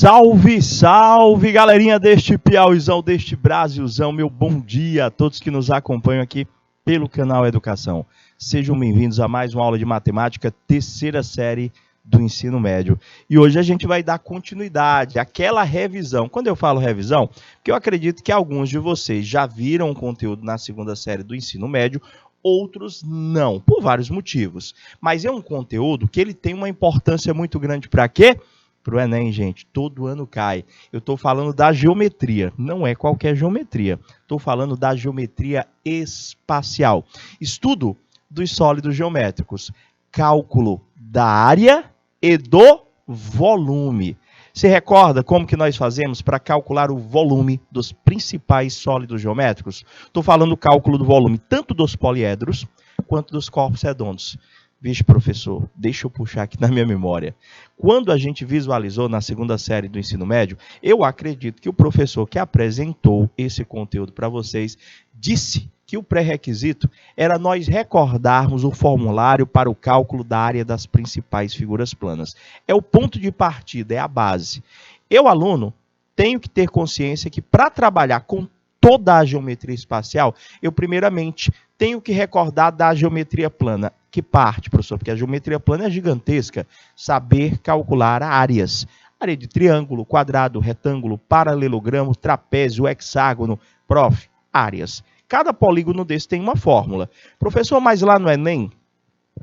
Salve, salve, galerinha deste Piauizão, deste Brasilzão. Meu bom dia a todos que nos acompanham aqui pelo canal Educação. Sejam bem-vindos a mais uma aula de matemática, terceira série do ensino médio. E hoje a gente vai dar continuidade àquela revisão. Quando eu falo revisão, porque eu acredito que alguns de vocês já viram o conteúdo na segunda série do ensino médio, outros não, por vários motivos. Mas é um conteúdo que ele tem uma importância muito grande para quê? Para o Enem, gente, todo ano cai. Eu estou falando da geometria, não é qualquer geometria. Estou falando da geometria espacial. Estudo dos sólidos geométricos, cálculo da área e do volume. Se recorda como que nós fazemos para calcular o volume dos principais sólidos geométricos? Estou falando do cálculo do volume tanto dos poliedros quanto dos corpos redondos. Vixe, professor, deixa eu puxar aqui na minha memória. Quando a gente visualizou na segunda série do ensino médio, eu acredito que o professor que apresentou esse conteúdo para vocês disse que o pré-requisito era nós recordarmos o formulário para o cálculo da área das principais figuras planas. É o ponto de partida, é a base. Eu, aluno, tenho que ter consciência que para trabalhar com toda a geometria espacial, eu primeiramente tenho que recordar da geometria plana. Que parte, professor? Porque a geometria plana é gigantesca. Saber calcular áreas. Área de triângulo, quadrado, retângulo, paralelogramo, trapézio, hexágono. Prof, áreas. Cada polígono desse tem uma fórmula. Professor, mas lá no Enem,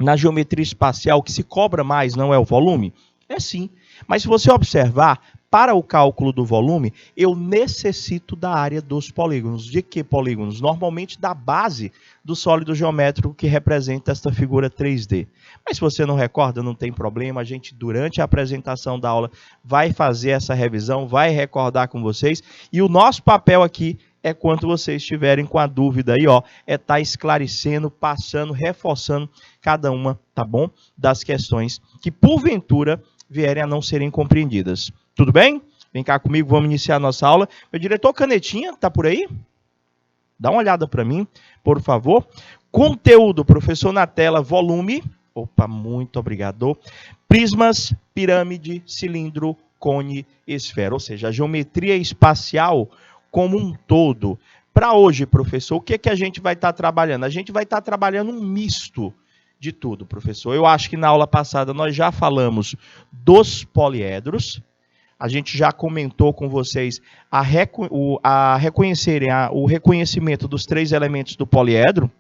na geometria espacial, o que se cobra mais não é o volume? É sim. Mas se você observar, para o cálculo do volume, eu necessito da área dos polígonos. De que polígonos? Normalmente da base do sólido geométrico que representa esta figura 3D. Mas se você não recorda, não tem problema. A gente, durante a apresentação da aula, vai fazer essa revisão, vai recordar com vocês. E o nosso papel aqui é quando vocês estiverem com a dúvida aí, ó, é estar esclarecendo, passando, reforçando cada uma, tá bom? Das questões que, porventura, vierem a não serem compreendidas. Tudo bem? Vem cá comigo, vamos iniciar a nossa aula. Meu diretor, canetinha, tá por aí? Dá uma olhada para mim, por favor. Conteúdo, professor, na tela, volume. Opa, muito obrigado. Prismas, pirâmide, cilindro, cone, esfera. Ou seja, a geometria espacial como um todo. Para hoje, professor, o que é que a gente vai estar trabalhando? A gente vai estar trabalhando um misto de tudo, professor. Eu acho que na aula passada nós já falamos dos poliedros. A gente já comentou com vocês o reconhecimento dos três elementos do poliedro,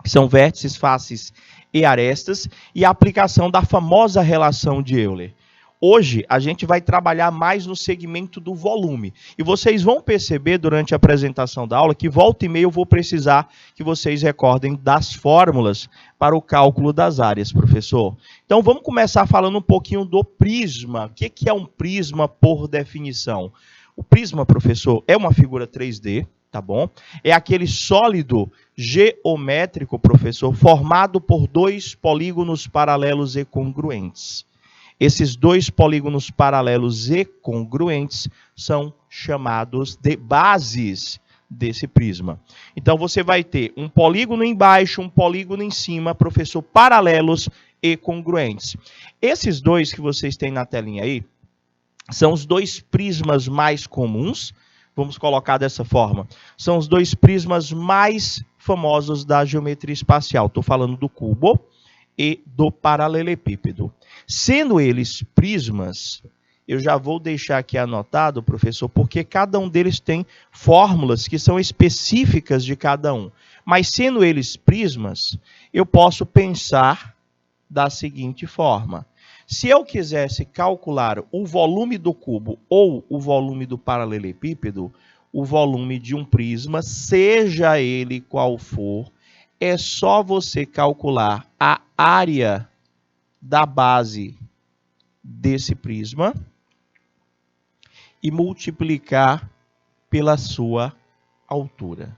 que são vértices, faces e arestas, e a aplicação da famosa relação de Euler. Hoje, a gente vai trabalhar mais no segmento do volume. E vocês vão perceber durante a apresentação da aula que volta e meia eu vou precisar que vocês recordem das fórmulas para o cálculo das áreas, professor. Então, vamos começar falando um pouquinho do prisma. O que é um prisma por definição? O prisma, professor, é uma figura 3D, tá bom? É aquele sólido geométrico, professor, formado por dois polígonos paralelos e congruentes. Esses dois polígonos paralelos e congruentes são chamados de bases desse prisma. Então, você vai ter um polígono embaixo, um polígono em cima, professor, paralelos e congruentes. Esses dois que vocês têm na telinha aí, são os dois prismas mais comuns, vamos colocar dessa forma. São os dois prismas mais famosos da geometria espacial. Estou falando do cubo e do paralelepípedo. Sendo eles prismas, eu já vou deixar aqui anotado, professor, porque cada um deles tem fórmulas que são específicas de cada um. Mas sendo eles prismas, eu posso pensar da seguinte forma. Se eu quisesse calcular o volume do cubo ou o volume do paralelepípedo, o volume de um prisma, seja ele qual for, é só você calcular a área da base desse prisma e multiplicar pela sua altura.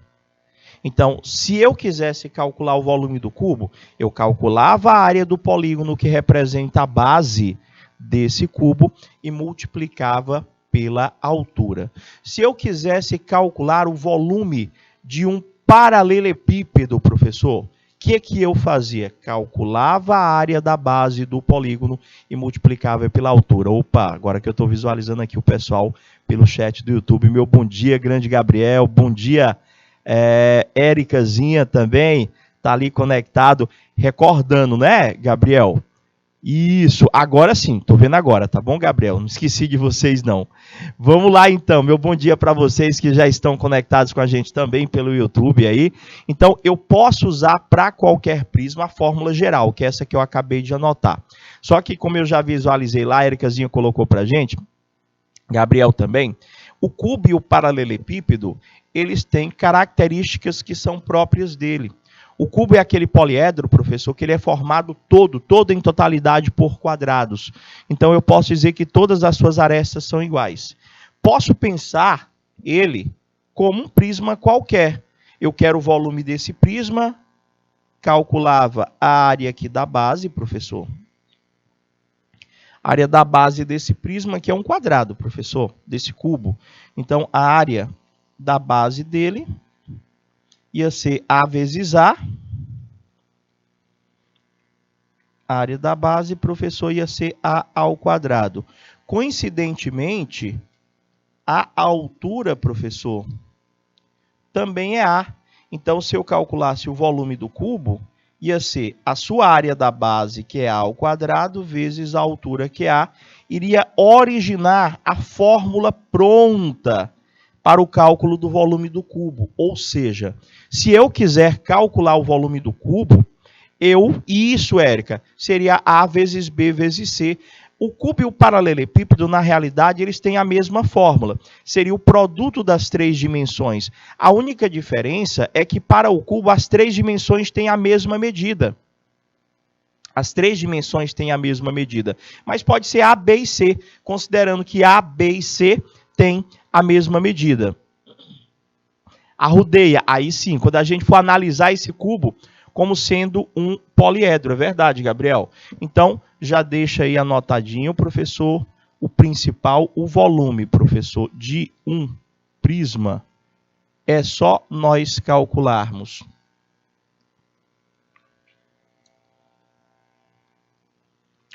Então, se eu quisesse calcular o volume do cubo, eu calculava a área do polígono que representa a base desse cubo e multiplicava pela altura. Se eu quisesse calcular o volume de um paralelepípedo, professor, que eu fazia? Calculava a área da base do polígono e multiplicava pela altura. Opa, agora que eu estou visualizando aqui o pessoal pelo chat do YouTube. Meu bom dia, grande Gabriel. Bom dia, Éricazinha também. Está ali conectado. Recordando, né, Gabriel? Isso, agora sim, tô vendo agora, tá bom, Gabriel? Não esqueci de vocês, não. Vamos lá, então. Meu bom dia para vocês que já estão conectados com a gente também pelo YouTube aí. Então, eu posso usar para qualquer prisma a fórmula geral, que é essa que eu acabei de anotar. Só que, como eu já visualizei lá, a Ericazinha colocou para a gente, Gabriel também, o cubo e o paralelepípedo, eles têm características que são próprias dele. O cubo é aquele poliedro, professor, que ele é formado todo em totalidade por quadrados. Então, eu posso dizer que todas as suas arestas são iguais. Posso pensar ele como um prisma qualquer. Eu quero o volume desse prisma, calculava a área aqui da base, professor. A área da base desse prisma, que é um quadrado, professor, desse cubo. Então, a área da base dele ia ser A vezes A. A área da base, professor, ia ser A ao quadrado. Coincidentemente, a altura, professor, também é A. Então, se eu calculasse o volume do cubo, ia ser a sua área da base, que é A ao quadrado, vezes a altura, que é A, iria originar a fórmula pronta para o cálculo do volume do cubo. Ou seja, se eu quiser calcular o volume do cubo, isso, Érica, seria A vezes B vezes C. O cubo e o paralelepípedo, na realidade, eles têm a mesma fórmula. Seria o produto das três dimensões. A única diferença é que, para o cubo, as três dimensões têm a mesma medida. As três dimensões têm a mesma medida. Mas pode ser A, B e C, considerando que A, B e C têm a mesma medida. Arrudeia, aí sim, quando a gente for analisar esse cubo como sendo um poliedro, é verdade, Gabriel? Então, já deixa aí anotadinho, professor, o principal, o volume, professor, de um prisma, é só nós calcularmos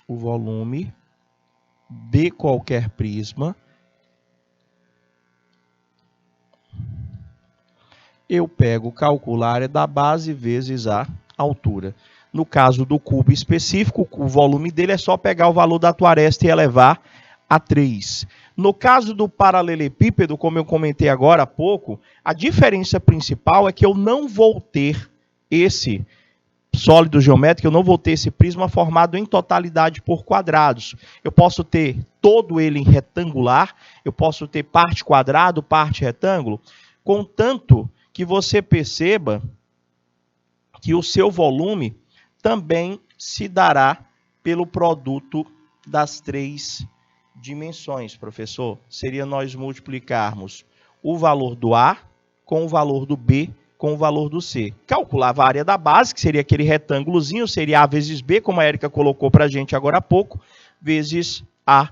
o volume de qualquer prisma. Eu pego calcular a área da base vezes a altura. No caso do cubo específico, o volume dele é só pegar o valor da tua aresta e elevar a 3. No caso do paralelepípedo, como eu comentei agora há pouco, a diferença principal é que eu não vou ter esse sólido geométrico, eu não vou ter esse prisma formado em totalidade por quadrados. Eu posso ter todo ele em retangular, eu posso ter parte quadrado, parte retângulo, contanto que você perceba que o seu volume também se dará pelo produto das três dimensões, professor. Seria nós multiplicarmos o valor do A com o valor do B com o valor do C. Calculava a área da base, que seria aquele retângulozinho, seria A vezes B, como a Érica colocou para a gente agora há pouco, vezes a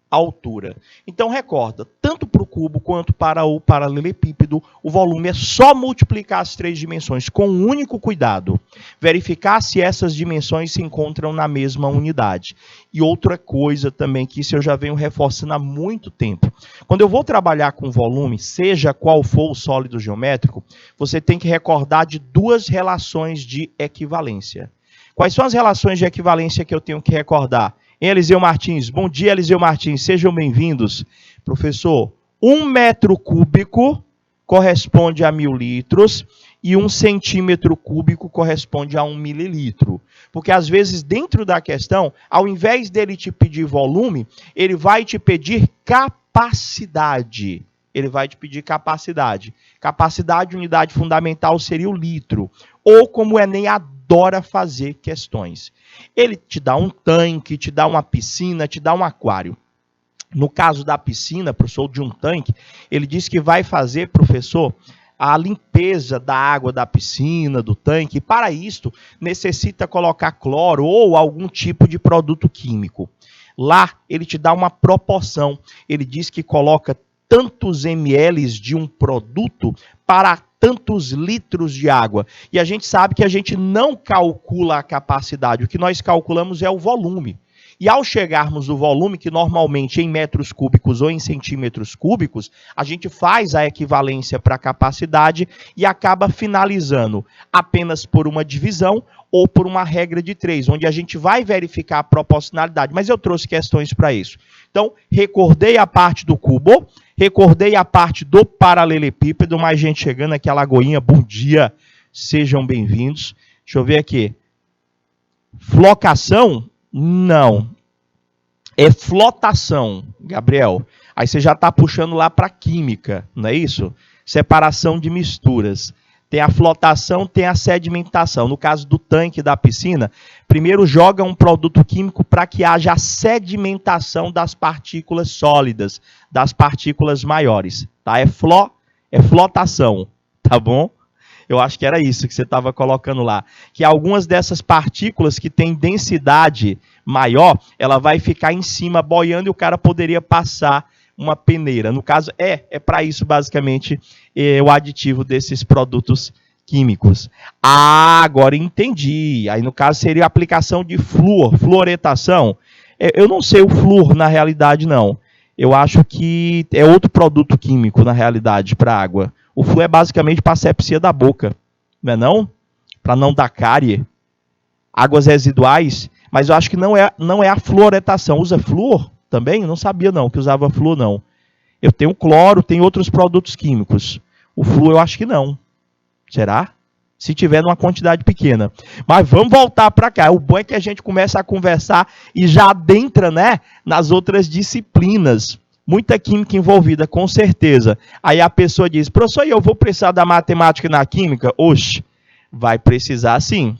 altura. Então, recorda, tanto para o cubo quanto para o paralelepípedo, o volume é só multiplicar as três dimensões com um único cuidado. Verificar se essas dimensões se encontram na mesma unidade. E outra coisa também, que isso eu já venho reforçando há muito tempo. Quando eu vou trabalhar com volume, seja qual for o sólido geométrico, você tem que recordar de duas relações de equivalência. Quais são as relações de equivalência que eu tenho que recordar? Eliseu Martins, bom dia, Eliseu Martins, sejam bem-vindos. Professor, 1 metro cúbico corresponde a 1000 litros e 1 centímetro cúbico corresponde a 1 mililitro. Porque, às vezes, dentro da questão, ao invés dele te pedir volume, ele vai te pedir capacidade. Ele vai te pedir capacidade. Capacidade, unidade fundamental, seria o litro. Ou, como o Enem adora fazer questões. Ele te dá um tanque, te dá uma piscina, te dá um aquário. No caso da piscina, professor, de um tanque, ele diz que vai fazer, professor, a limpeza da água da piscina, do tanque. E para isto, necessita colocar cloro ou algum tipo de produto químico. Lá, ele te dá uma proporção. Ele diz que coloca tantos ml de um produto para tantos litros de água. E a gente sabe que a gente não calcula a capacidade, o que nós calculamos é o volume. E ao chegarmos no volume, que normalmente em metros cúbicos ou em centímetros cúbicos, a gente faz a equivalência para a capacidade e acaba finalizando apenas por uma divisão ou por uma regra de 3, onde a gente vai verificar a proporcionalidade. Mas eu trouxe questões para isso. Então, recordei a parte do cubo, recordei a parte do paralelepípedo, mais gente chegando aqui, a Lagoinha, bom dia, sejam bem-vindos. Deixa eu ver aqui. Flocação? Não. É flotação, Gabriel. Aí você já está puxando lá para química, não é isso? Separação de misturas. Tem a flotação, tem a sedimentação. No caso do tanque da piscina, primeiro joga um produto químico para que haja a sedimentação das partículas sólidas, das partículas maiores. Tá? É flotação, tá bom? Eu acho que era isso que você estava colocando lá. Que algumas dessas partículas que têm densidade maior, ela vai ficar em cima boiando e o cara poderia passar uma peneira. No caso, é para isso basicamente o aditivo desses produtos químicos. Ah, agora entendi. Aí no caso seria a aplicação de flúor, fluoretação. Eu não sei o flúor na realidade não. Eu acho que é outro produto químico na realidade para água. O flúor é basicamente para a asepsia da boca, não é não? Para não dar cárie. Águas residuais, mas eu acho que não é a fluoretação. Usa flúor também? Eu não sabia não que usava flúor não. Eu tenho cloro, tem outros produtos químicos. O flúor eu acho que não. Será? Se tiver numa quantidade pequena. Mas vamos voltar para cá. O bom é que a gente começa a conversar e já adentra, né, nas outras disciplinas. Muita química envolvida, com certeza. Aí a pessoa diz, professor, eu vou precisar da matemática na química? Oxe, vai precisar sim.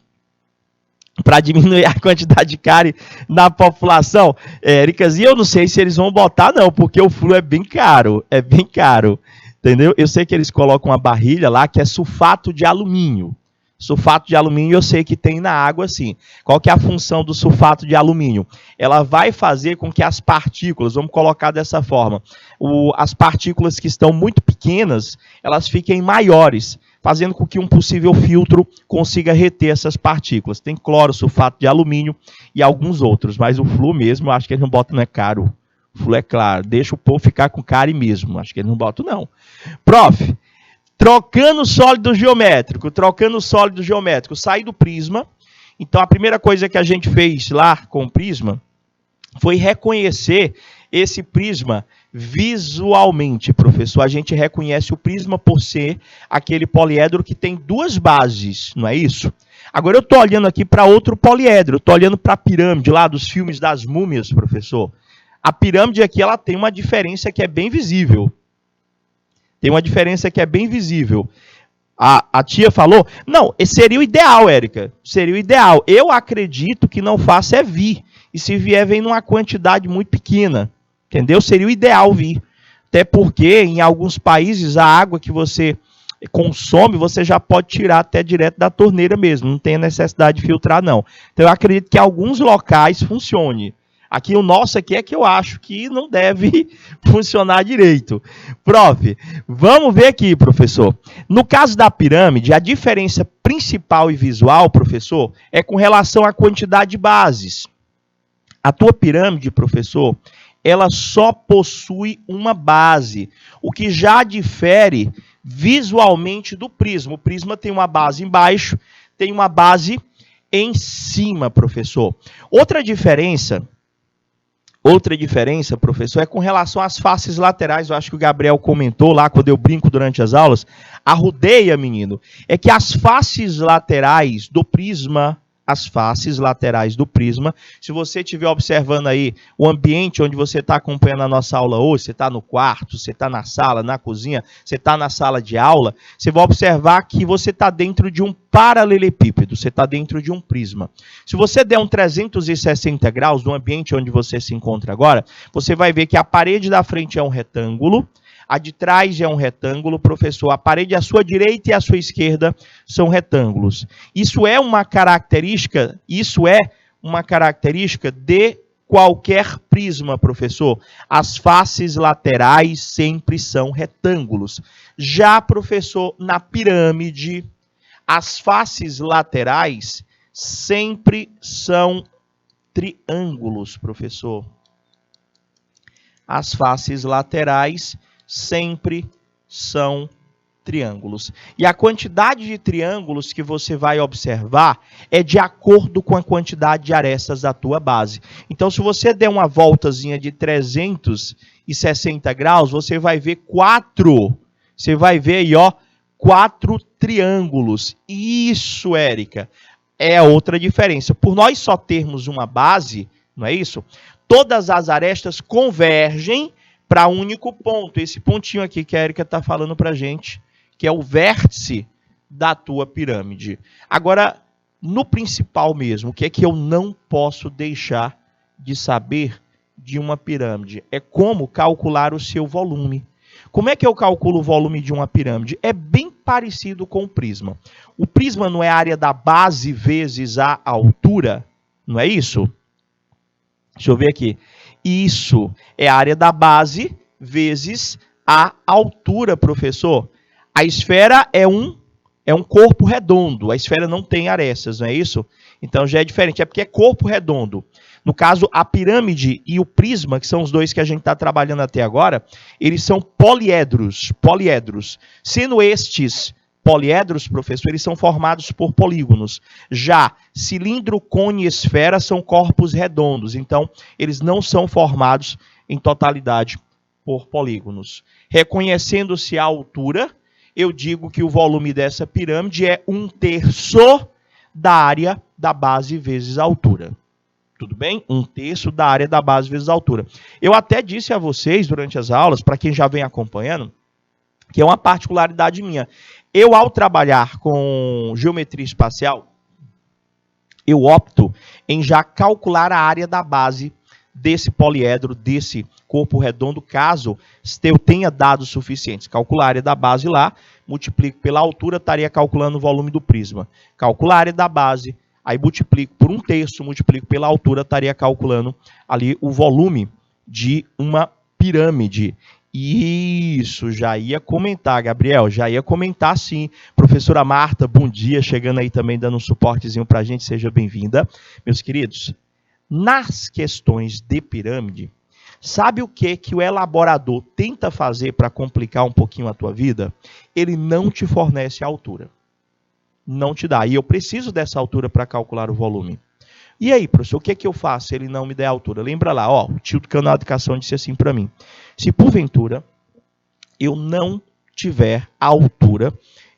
Para diminuir a quantidade de cárie na população. Éricas, e eu não sei se eles vão botar não, porque o flúor é bem caro. É bem caro. Entendeu? Eu sei que eles colocam uma barrilha lá que é sulfato de alumínio. Sulfato de alumínio eu sei que tem na água sim. Qual que é a função do sulfato de alumínio? Ela vai fazer com que as partículas, vamos colocar dessa forma, as partículas que estão muito pequenas, elas fiquem maiores, fazendo com que um possível filtro consiga reter essas partículas. Tem cloro, sulfato de alumínio e alguns outros, mas o flúor mesmo, eu acho que eles não botam, não é caro. O flúor é claro, deixa o povo ficar com cárie mesmo, acho que eles não botam não. Prof, trocando sólido geométrico, sai do prisma. Então, a primeira coisa que a gente fez lá com o prisma foi reconhecer esse prisma visualmente, professor. A gente reconhece o prisma por ser aquele poliedro que tem duas bases, não é isso? Agora, eu estou olhando aqui para outro poliedro, estou olhando para a pirâmide lá dos filmes das múmias, professor. A pirâmide aqui ela tem uma diferença que é bem visível. A tia falou, não, seria o ideal, Érica, seria o ideal. Eu acredito que não faça é vir. E se vier, vem numa quantidade muito pequena. Entendeu? Seria o ideal vir. Até porque em alguns países a água que você consome, você já pode tirar até direto da torneira mesmo. Não tem necessidade de filtrar, não. Então eu acredito que em alguns locais funcione. Aqui o nosso aqui é que eu acho que não deve funcionar direito. Prof, vamos ver aqui, professor. No caso da pirâmide, a diferença principal e visual, professor, é com relação à quantidade de bases. A tua pirâmide, professor, ela só possui uma base, o que já difere visualmente do prisma. O prisma tem uma base embaixo, tem uma base em cima, professor. Outra diferença, professor, é com relação às faces laterais. Eu acho que o Gabriel comentou lá, quando eu brinco durante as aulas. Arrudeia, menino. É que as faces laterais do prisma, se você estiver observando aí o ambiente onde você está acompanhando a nossa aula hoje, você está no quarto, você está na sala, na cozinha, você está na sala de aula, você vai observar que você está dentro de um paralelepípedo, você está dentro de um prisma. Se você der um 360 graus no ambiente onde você se encontra agora, você vai ver que a parede da frente é um retângulo, a de trás é um retângulo, professor. A parede à sua direita e à sua esquerda são retângulos. Isso é uma característica de qualquer prisma, professor, as faces laterais sempre são retângulos. Já, professor, na pirâmide, as faces laterais sempre são triângulos, professor. As faces laterais sempre são triângulos. E a quantidade de triângulos que você vai observar é de acordo com a quantidade de arestas da tua base. Então, se você der uma voltazinha de 360 graus, você vai ver Você vai ver aí, ó, 4 triângulos. Isso, Érica, é a outra diferença. Por nós só termos uma base, não é isso? Todas as arestas convergem para um único ponto. Esse pontinho aqui que a Érica está falando para a gente, que é o vértice da tua pirâmide. Agora, no principal mesmo, o que é que eu não posso deixar de saber de uma pirâmide? É como calcular o seu volume. Como é que eu calculo o volume de uma pirâmide? É bem parecido com o prisma. O prisma não é a área da base vezes a altura? Não é isso? Deixa eu ver aqui. Isso é a área da base vezes a altura, professor. A esfera é um corpo redondo. A esfera não tem arestas, não é isso? Então já é diferente. É porque é corpo redondo. No caso, a pirâmide e o prisma, que são os dois que a gente está trabalhando até agora, eles são poliedros. Sendo estes poliedros, professor, eles são formados por polígonos. Já cilindro, cone e esfera são corpos redondos. Então, eles não são formados em totalidade por polígonos. Reconhecendo-se a altura, eu digo que o volume dessa pirâmide é 1/3 da área da base vezes a altura. Tudo bem? 1/3 da área da base vezes a altura. Eu até disse a vocês durante as aulas, para quem já vem acompanhando, que é uma particularidade minha. Eu, ao trabalhar com geometria espacial, eu opto em já calcular a área da base desse poliedro, desse corpo redondo, caso eu tenha dados suficientes. Calcular a área da base lá, multiplico pela altura, estaria calculando o volume do prisma. Calcular a área da base, aí multiplico por 1/3, multiplico pela altura, estaria calculando ali o volume de uma pirâmide. Isso, já ia comentar, Gabriel, já ia comentar sim. Professora Marta, bom dia, chegando aí também dando um suportezinho para a gente, seja bem-vinda. Meus queridos, nas questões de pirâmide, sabe o que o elaborador tenta fazer para complicar um pouquinho a tua vida? Ele não te fornece a altura. Não te dá. E eu preciso dessa altura para calcular o volume. E aí, professor, o que é que eu faço se ele não me der a altura? Lembra lá, ó, o tio do canal de educação disse assim para mim. Se porventura eu não tiver a altura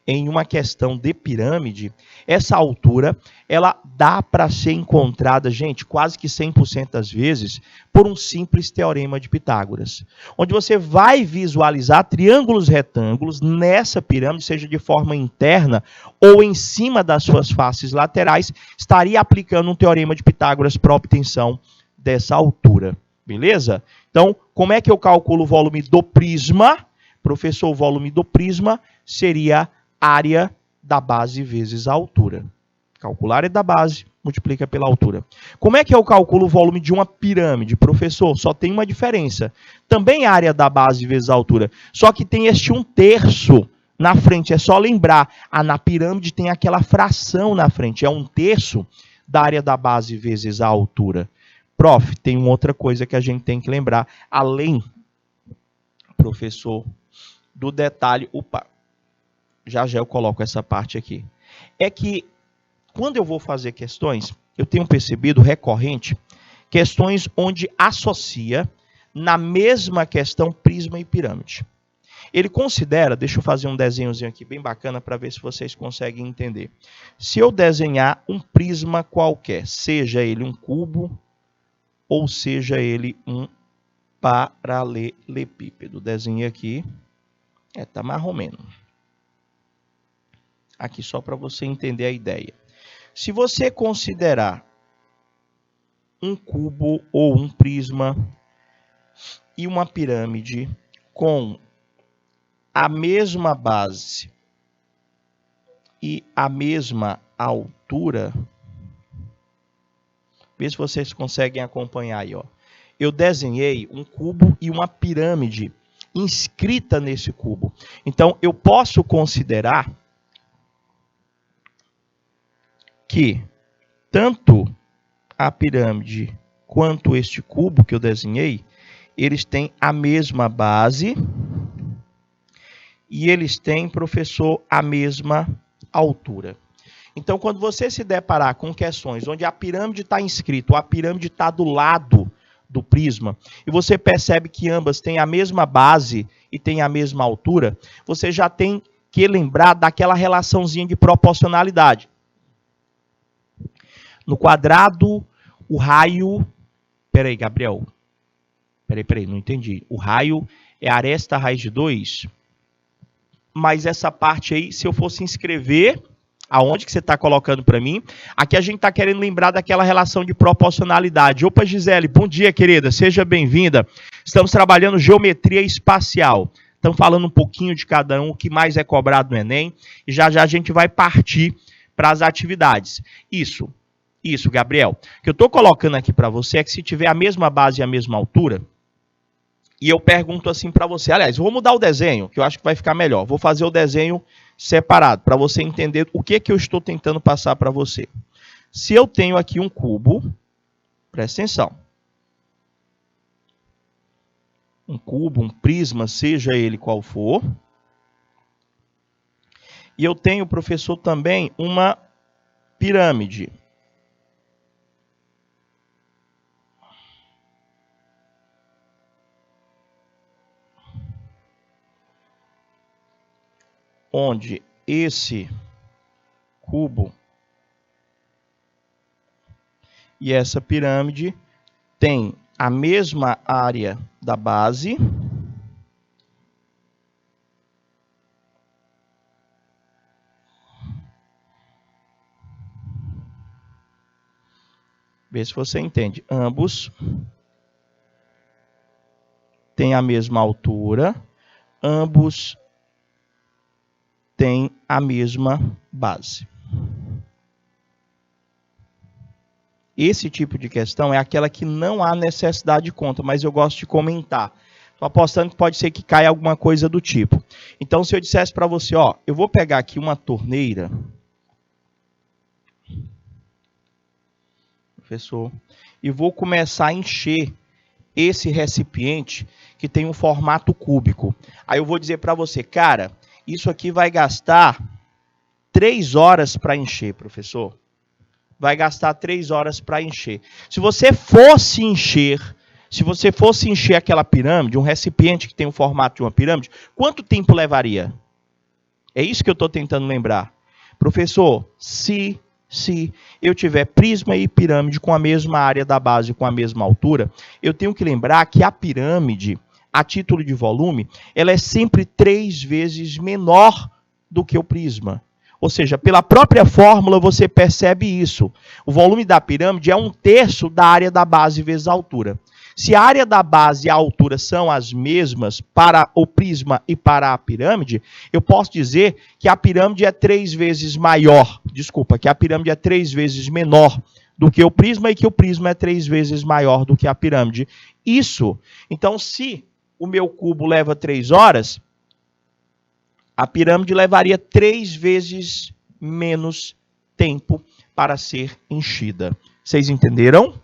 em uma questão de pirâmide, essa altura, ela dá para ser encontrada, gente, quase que 100% das vezes, por um simples teorema de Pitágoras. Onde você vai visualizar triângulos retângulos nessa pirâmide, seja de forma interna ou em cima das suas faces laterais, estaria aplicando um teorema de Pitágoras para a obtenção dessa altura. Beleza? Então, como é que eu calculo o volume do prisma? Professor, o volume do prisma seria área da base vezes a altura. Calcular a área da base, multiplica pela altura. Como é que eu calculo o volume de uma pirâmide? Professor, só tem uma diferença. Também a área da base vezes a altura. Só que tem este 1/3 na frente. É só lembrar. Na pirâmide tem aquela fração na frente. É 1/3 da área da base vezes a altura. Prof, tem uma outra coisa que a gente tem que lembrar. Além, professor, do detalhe... Opa! Já eu coloco essa parte aqui. É que, quando eu vou fazer questões, eu tenho percebido recorrente, questões onde associa na mesma questão prisma e pirâmide. Ele considera, deixa eu fazer um desenhozinho aqui bem bacana para ver se vocês conseguem entender. Se eu desenhar um prisma qualquer, seja ele um cubo ou seja ele um paralelepípedo. Desenhei aqui, tá marromeno. Aqui só para você entender a ideia. Se você considerar um cubo ou um prisma e uma pirâmide com a mesma base e a mesma altura, Vê se vocês conseguem acompanhar aí, ó. Eu desenhei um cubo e uma pirâmide inscrita nesse cubo. Então, eu posso considerar que tanto a pirâmide quanto este cubo que eu desenhei, eles têm a mesma base e eles têm, professor, a mesma altura. Então, quando você se deparar com questões onde a pirâmide está inscrita, ou a pirâmide está do lado do prisma, e você percebe que ambas têm a mesma base e têm a mesma altura, você já tem que lembrar daquela relaçãozinha de proporcionalidade. No quadrado, o raio... Peraí, Gabriel. Peraí, não entendi. O raio é a aresta raiz de 2? Mas essa parte aí, se eu fosse inscrever, aonde que você está colocando para mim? Aqui a gente está querendo lembrar daquela relação de proporcionalidade. Opa, Gisele, bom dia, querida. Seja bem-vinda. Estamos trabalhando geometria espacial. Estamos falando um pouquinho de cada um, o que mais é cobrado no Enem. E já já a gente vai partir para as atividades. Isso, Gabriel. O que eu estou colocando aqui para você é que se tiver a mesma base e a mesma altura, e eu pergunto assim para você, aliás, vou mudar o desenho, que eu acho que vai ficar melhor. Vou fazer o desenho separado, para você entender o que eu estou tentando passar para você. Se eu tenho aqui um cubo, presta atenção. Um cubo, um prisma, seja ele qual for. E eu tenho, professor, também uma pirâmide. Onde esse cubo e essa pirâmide tem a mesma área da base vê se você entende. Ambos têm a mesma altura, ambos têm a mesma base. Esse tipo de questão é aquela que não há necessidade de conta, mas eu gosto de comentar. Estou apostando que pode ser que caia alguma coisa do tipo. Então, se eu dissesse para você, ó, eu vou pegar aqui uma torneira, professor, e vou começar a encher esse recipiente que tem um formato cúbico. Aí eu vou dizer para você, cara, isso aqui vai gastar 3 horas para encher, professor. Vai gastar 3 horas para encher. Se você fosse encher aquela pirâmide, um recipiente que tem o formato de uma pirâmide, quanto tempo levaria? É isso que eu estou tentando lembrar. Professor, se eu tiver prisma e pirâmide com a mesma área da base, com a mesma altura, eu tenho que lembrar que a pirâmide, a título de volume, ela é sempre 3 vezes menor do que o prisma. Ou seja, pela própria fórmula você percebe isso. O volume da pirâmide é 1/3 da área da base vezes a altura. Se a área da base e a altura são as mesmas para o prisma e para a pirâmide, eu posso dizer que a pirâmide é 3 vezes maior. Desculpa, que a pirâmide é 3 vezes menor do que o prisma e que o prisma é 3 vezes maior do que a pirâmide. Isso. Então, se o meu cubo leva 3 horas, a pirâmide levaria 3 vezes menos tempo para ser enchida. Vocês entenderam?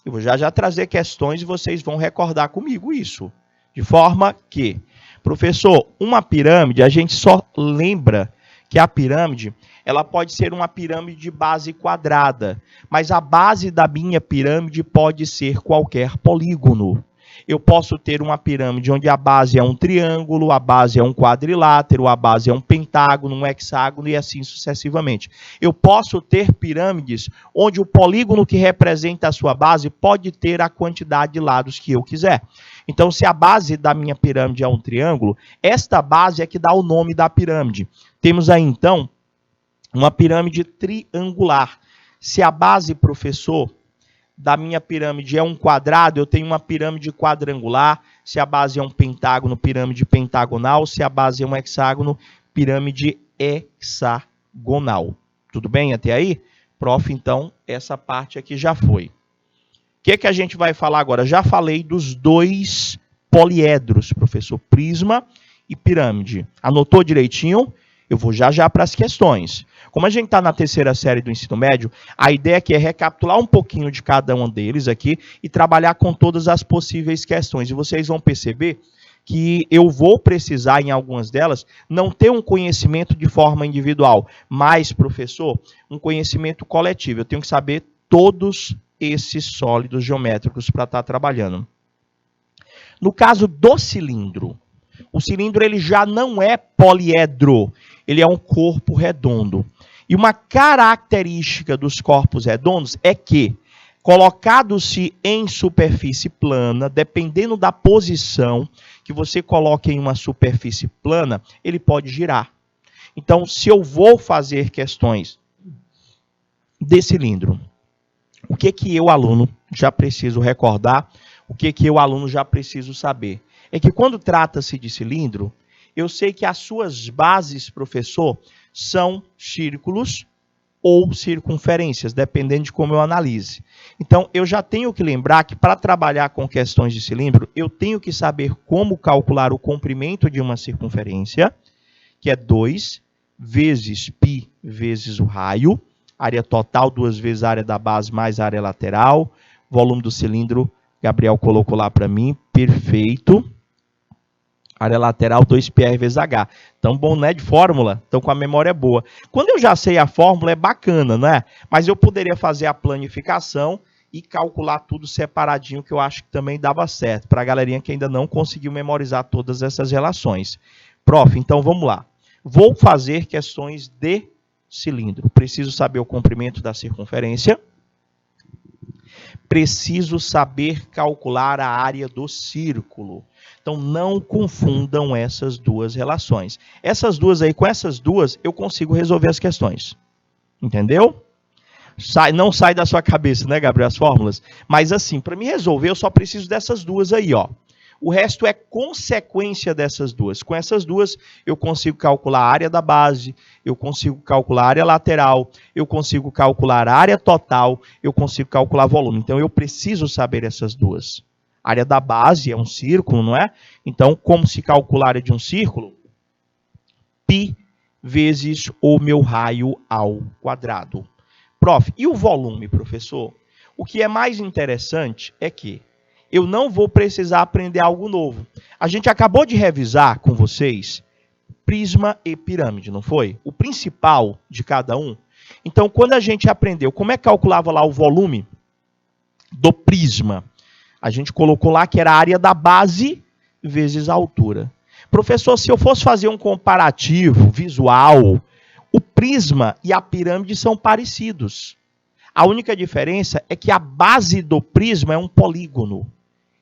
Eu vou já trazer questões e vocês vão recordar comigo isso. De forma que, professor, uma pirâmide, a gente só lembra que a pirâmide, ela pode ser uma pirâmide de base quadrada, mas a base da minha pirâmide pode ser qualquer polígono. Eu posso ter uma pirâmide onde a base é um triângulo, a base é um quadrilátero, a base é um pentágono, um hexágono e assim sucessivamente. Eu posso ter pirâmides onde o polígono que representa a sua base pode ter a quantidade de lados que eu quiser. Então, se a base da minha pirâmide é um triângulo, esta base é que dá o nome da pirâmide. Temos aí, então, uma pirâmide triangular. Se a base, professor, da minha pirâmide é um quadrado, eu tenho uma pirâmide quadrangular. Se a base é um pentágono, pirâmide pentagonal. Se a base é um hexágono, pirâmide hexagonal. Tudo bem até aí? Prof, então, essa parte aqui já foi. que que a gente vai falar agora? Já falei dos dois poliedros, professor, prisma e pirâmide. Anotou direitinho? Eu vou já para as questões. Como a gente está na terceira série do ensino médio, a ideia aqui é recapitular um pouquinho de cada um deles aqui e trabalhar com todas as possíveis questões. E vocês vão perceber que eu vou precisar, em algumas delas, não ter um conhecimento de forma individual, mas, professor, um conhecimento coletivo. Eu tenho que saber todos esses sólidos geométricos para estar trabalhando. No caso do cilindro, o cilindro ele já não é poliedro, ele é um corpo redondo. E uma característica dos corpos redondos é que, colocado-se em superfície plana, dependendo da posição que você coloque em uma superfície plana, ele pode girar. Então, se eu vou fazer questões de cilindro, o que eu, aluno, já preciso recordar, o que eu, aluno, já preciso saber? É que quando trata-se de cilindro, eu sei que as suas bases, professor, são círculos ou circunferências, dependendo de como eu analise. Então, eu já tenho que lembrar que para trabalhar com questões de cilindro, eu tenho que saber como calcular o comprimento de uma circunferência, que é 2 vezes π vezes o raio, área total 2 vezes a área da base mais a área lateral, volume do cilindro, Gabriel colocou lá para mim, perfeito. Área lateral 2πr vezes h. Então, bom, né, de fórmula? Então, com a memória boa. Quando eu já sei a fórmula, é bacana, não é? Mas eu poderia fazer a planificação e calcular tudo separadinho, que eu acho que também dava certo, para a galerinha que ainda não conseguiu memorizar todas essas relações. Prof, então vamos lá. Vou fazer questões de cilindro. Preciso saber o comprimento da circunferência. Preciso saber calcular a área do círculo. Então, não confundam essas duas relações. Essas duas aí, com essas duas, eu consigo resolver as questões. Entendeu? Não sai da sua cabeça, né, Gabriel, as fórmulas? Mas assim, para me resolver, eu só preciso dessas duas aí, ó. O resto é consequência dessas duas. Com essas duas, eu consigo calcular a área da base, eu consigo calcular a área lateral, eu consigo calcular a área total, eu consigo calcular volume. Então, eu preciso saber essas duas. A área da base é um círculo, não é? Então, como se calcula a área de um círculo? Π vezes o meu raio ao quadrado. Prof, e o volume, professor? O que é mais interessante é que eu não vou precisar aprender algo novo. A gente acabou de revisar com vocês prisma e pirâmide, não foi? O principal de cada um. Então, quando a gente aprendeu como é que calculava lá o volume do prisma, a gente colocou lá que era a área da base vezes a altura. Professor, se eu fosse fazer um comparativo visual, o prisma e a pirâmide são parecidos. A única diferença é que a base do prisma é um polígono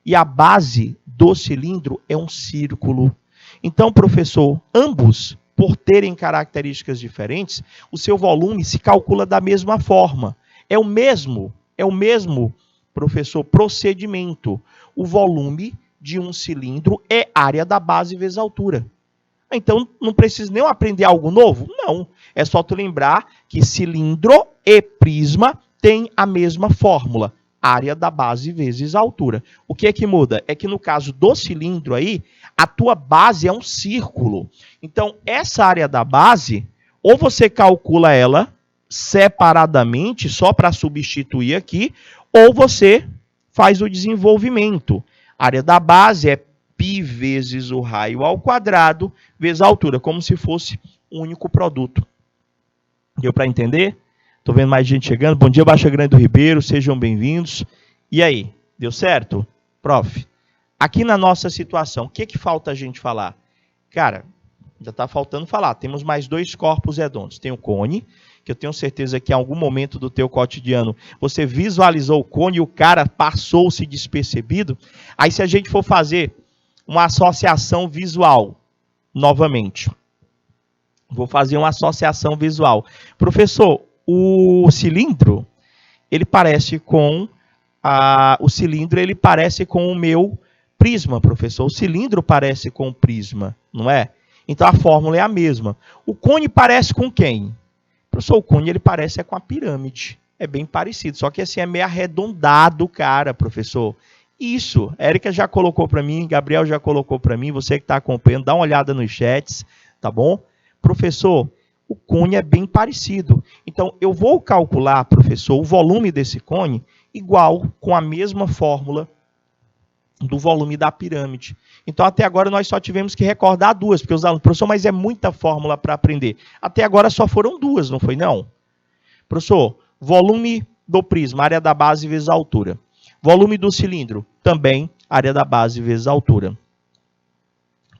e a base do cilindro é um círculo. Então, professor, ambos, por terem características diferentes, o seu volume se calcula da mesma forma. É o mesmo, professor, procedimento. O volume de um cilindro é área da base vezes a altura. Então, não precisa nem aprender algo novo? Não. É só tu lembrar que cilindro e prisma têm a mesma fórmula. Área da base vezes a altura. O que é que muda? É que no caso do cilindro aí, a tua base é um círculo. Então, essa área da base, ou você calcula ela separadamente, só para substituir aqui, ou você faz o desenvolvimento. A área da base é π vezes o raio ao quadrado vezes a altura, como se fosse um único produto. Deu para entender? Estou vendo mais gente chegando. Bom dia, Baixa Grande do Ribeiro. Sejam bem-vindos. E aí, deu certo? Prof, aqui na nossa situação, o que falta a gente falar? Cara, já está faltando falar. Temos mais dois corpos redondos. Tem o cone, que eu tenho certeza que em algum momento do teu cotidiano você visualizou o cone e o cara passou-se despercebido. Aí se a gente for fazer uma associação visual, novamente, vou fazer uma associação visual. Professor, o cilindro, ele parece com o meu prisma, professor. O cilindro parece com o prisma, não é? Então a fórmula é a mesma. O cone parece com quem? Professor, o cone ele parece com a pirâmide. É bem parecido, só que assim é meio arredondado, cara, professor. Isso, Érica já colocou para mim, Gabriel já colocou para mim, você que está acompanhando, dá uma olhada nos chats, tá bom? Professor, o cone é bem parecido. Então, eu vou calcular, professor, o volume desse cone igual com a mesma fórmula do volume da pirâmide. Então, até agora, nós só tivemos que recordar duas, porque os alunos, professor, mas é muita fórmula para aprender. Até agora só foram duas, não foi não? Professor, volume do prisma, área da base vezes a altura. Volume do cilindro, também área da base vezes a altura.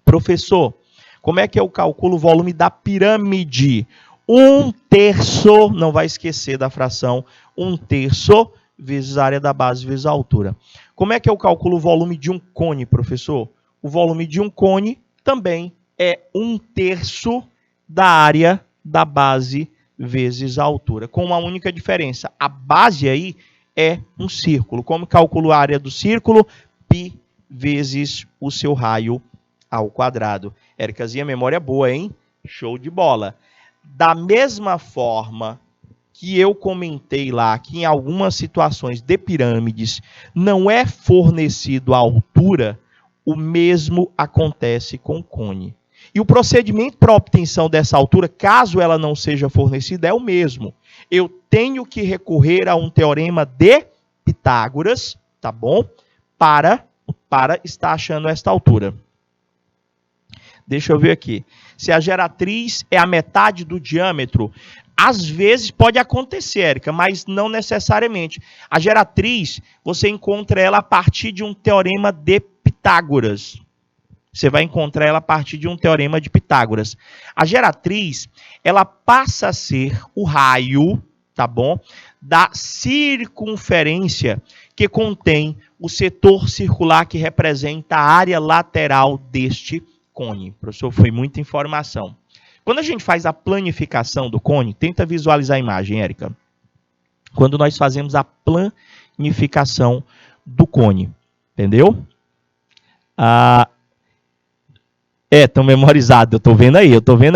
Professor, como é que eu calculo o volume da pirâmide? 1/3, não vai esquecer da fração, 1/3 vezes a área da base vezes a altura. Como é que eu calculo o volume de um cone, professor? O volume de um cone também é 1/3 da área da base vezes a altura, com uma única diferença. A base aí é um círculo. Como calculo a área do círculo? Π vezes o seu raio ao quadrado. Éricazinha, memória boa, hein? Show de bola. Da mesma forma que eu comentei lá, que em algumas situações de pirâmides não é fornecido a altura, o mesmo acontece com o cone. E o procedimento para a obtenção dessa altura, caso ela não seja fornecida, é o mesmo. Eu tenho que recorrer a um teorema de Pitágoras, tá bom? Para estar achando esta altura. Deixa eu ver aqui. Se a geratriz é a metade do diâmetro, às vezes pode acontecer, Érica, mas não necessariamente. A geratriz, você encontra ela a partir de um teorema de Pitágoras. Você vai encontrar ela a partir de um teorema de Pitágoras. A geratriz, ela passa a ser o raio, tá bom? Da circunferência que contém o setor circular que representa a área lateral deste cone. Professor, foi muita informação. Quando a gente faz a planificação do cone, tenta visualizar a imagem, Érica. Quando nós fazemos a planificação do cone, entendeu? Estão memorizados, eu estou vendo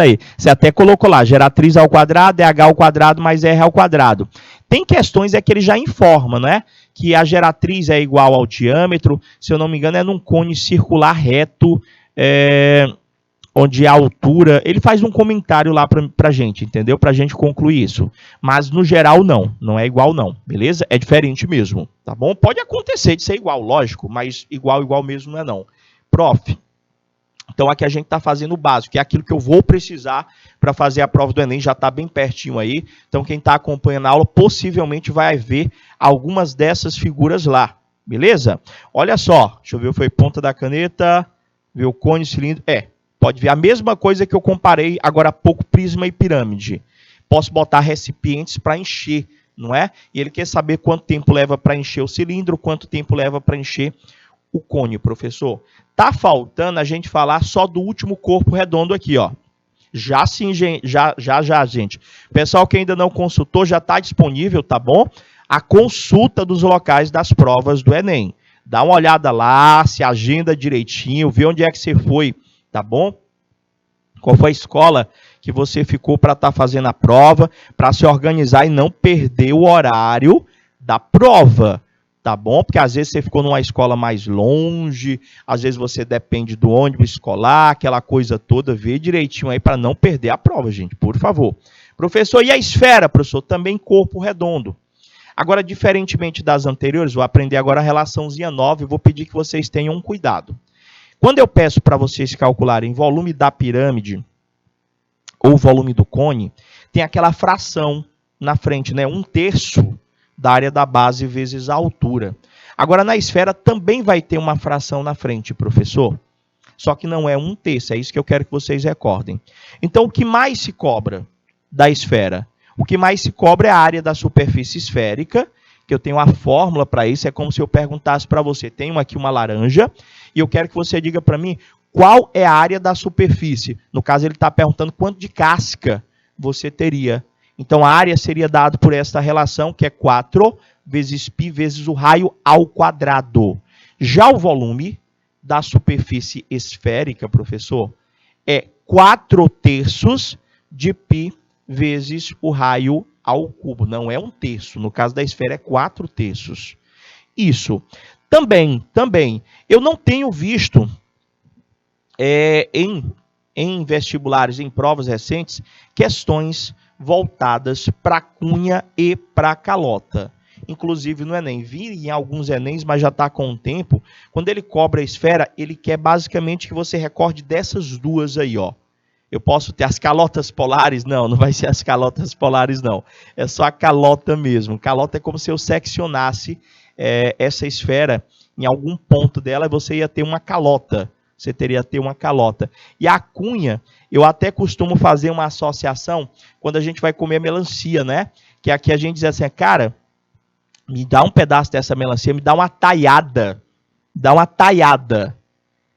aí. Você até colocou lá, geratriz ao quadrado é h ao quadrado mais r ao quadrado. Tem questões que ele já informa, né? Que a geratriz é igual ao diâmetro, se eu não me engano, é num cone circular reto, onde a altura... Ele faz um comentário lá para a gente, entendeu? Para a gente concluir isso. Mas, no geral, não é igual não, beleza? É diferente mesmo, tá bom? Pode acontecer de ser igual, lógico, mas igual mesmo não é não. Prof, então aqui a gente está fazendo o básico, que é aquilo que eu vou precisar para fazer a prova do Enem, já está bem pertinho aí. Então quem está acompanhando a aula possivelmente vai ver algumas dessas figuras lá, beleza? Olha só, deixa eu ver, foi ponta da caneta, ver o cone, cilindro, pode ver a mesma coisa que eu comparei agora há pouco, prisma e pirâmide. Posso botar recipientes para encher, não é? E ele quer saber quanto tempo leva para encher o cilindro, quanto tempo leva para encher o cone, professor. Tá faltando a gente falar só do último corpo redondo aqui, ó. Já, gente. Pessoal que ainda não consultou, já está disponível, tá bom? A consulta dos locais das provas do Enem. Dá uma olhada lá, se agenda direitinho, vê onde é que você foi, tá bom? Qual foi a escola que você ficou para estar fazendo a prova, para se organizar e não perder o horário da prova. Tá bom? Porque às vezes você ficou numa escola mais longe, às vezes você depende do ônibus escolar, aquela coisa toda, vê direitinho aí para não perder a prova, gente, por favor. Professor, e a esfera, professor? Também corpo redondo. Agora, diferentemente das anteriores, vou aprender agora a relaçãozinha nova e vou pedir que vocês tenham um cuidado. Quando eu peço para vocês calcularem volume da pirâmide ou volume do cone, tem aquela fração na frente, né? 1/3 da área da base vezes a altura. Agora, na esfera também vai ter uma fração na frente, professor. Só que não é 1/3, é isso que eu quero que vocês recordem. Então, o que mais se cobra da esfera? O que mais se cobra é a área da superfície esférica, que eu tenho a fórmula para isso, é como se eu perguntasse para você, tenho aqui uma laranja, e eu quero que você diga para mim qual é a área da superfície. No caso, ele está perguntando quanto de casca você teria. Então, a área seria dada por esta relação, que é 4 vezes π vezes o raio ao quadrado. Já o volume da superfície esférica, professor, é 4/3 de π vezes o raio ao cubo. Não é 1/3. No caso da esfera é 4/3. Isso. Também, eu não tenho visto em vestibulares, em provas recentes, questões voltadas para cunha e para calota. Inclusive no Enem. Vi em alguns Enems, mas já está com um tempo. Quando ele cobra a esfera, ele quer basicamente que você recorde dessas duas aí, ó. Eu posso ter as calotas polares? Não, não vai ser as calotas polares, não. É só a calota mesmo. Calota é como se eu seccionasse essa esfera em algum ponto dela e você ia ter uma calota. Você teria que ter uma calota. E a cunha, eu até costumo fazer uma associação quando a gente vai comer melancia, né? Que aqui a gente diz assim, cara, me dá um pedaço dessa melancia, me dá uma taiada. Dá uma taiada.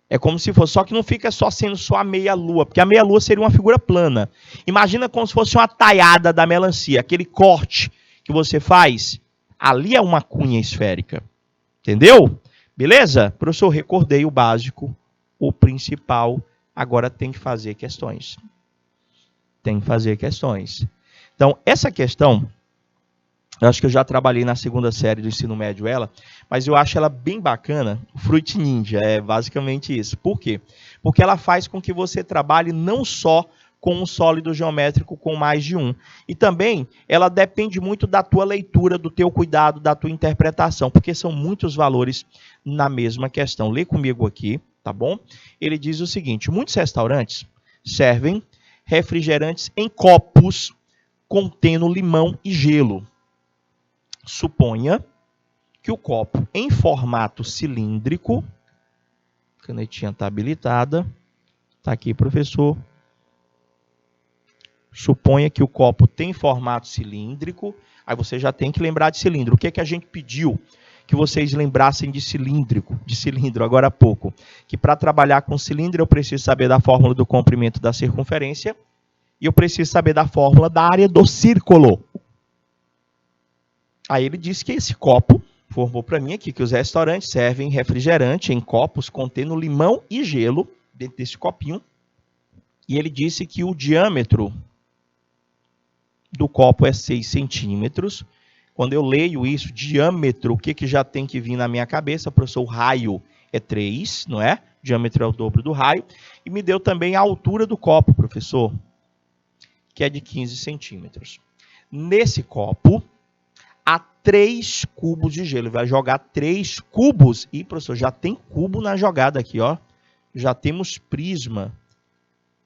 É como se fosse, só que não fica só sendo só a meia-lua, porque a meia-lua seria uma figura plana. Imagina como se fosse uma taiada da melancia, aquele corte que você faz, ali é uma cunha esférica. Entendeu? Beleza? Professor, recordei o básico, o principal, agora tem que fazer questões. Tem que fazer questões. Então, essa questão, eu acho que eu já trabalhei na segunda série do ensino médio ela, mas eu acho ela bem bacana, o Fruit Ninja, é basicamente isso. Por quê? Porque ela faz com que você trabalhe não só com um sólido geométrico com mais de um. E também ela depende muito da tua leitura, do teu cuidado, da tua interpretação, porque são muitos valores na mesma questão. Lê comigo aqui, tá bom? Ele diz o seguinte, muitos restaurantes servem refrigerantes em copos contendo limão e gelo. Suponha que o copo em formato cilíndrico, a canetinha está habilitada, está aqui, professor. Suponha que o copo tem formato cilíndrico, aí você já tem que lembrar de cilindro. O que é que a gente pediu que vocês lembrassem de cilindro agora há pouco? Que para trabalhar com cilindro eu preciso saber da fórmula do comprimento da circunferência e eu preciso saber da fórmula da área do círculo. Aí ele disse que esse copo formou para mim aqui que os restaurantes servem refrigerante em copos contendo limão e gelo dentro desse copinho. E ele disse que o diâmetro do copo é 6 centímetros. Quando eu leio isso, diâmetro, o que já tem que vir na minha cabeça? Professor, o raio é 3, não é? O diâmetro é o dobro do raio. E me deu também a altura do copo, professor, que é de 15 centímetros. Nesse copo, há 3 cubos de gelo. Vai jogar 3 cubos. E, professor, já tem cubo na jogada aqui, ó. Já temos prisma.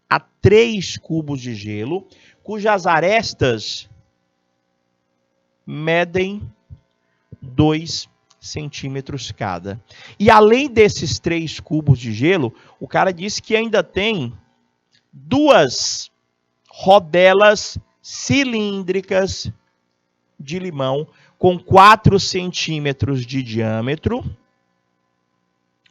Há 3 cubos de gelo, cujas arestas medem 2 centímetros cada. E além desses 3 cubos de gelo, o cara disse que ainda tem 2 rodelas cilíndricas de limão com 4 centímetros de diâmetro.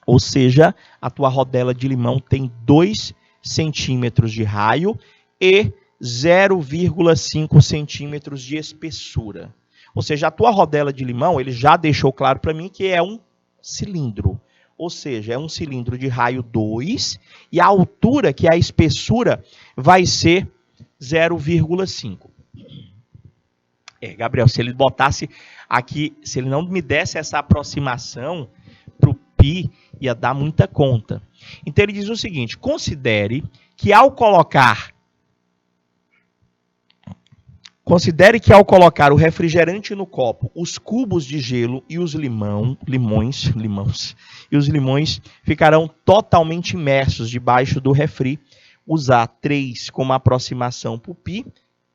Ou seja, a tua rodela de limão tem 2 centímetros de raio e 0,5 centímetros de espessura. Ou seja, a tua rodela de limão, ele já deixou claro para mim que é um cilindro. Ou seja, é um cilindro de raio 2 e a altura, que é a espessura, vai ser 0,5. Gabriel, se ele botasse aqui, se ele não me desse essa aproximação para o π, ia dar muita conta. Então ele diz o seguinte, considere que ao colocar o refrigerante no copo, os cubos de gelo e os limões ficarão totalmente imersos debaixo do refri. Usar 3 como aproximação para o π.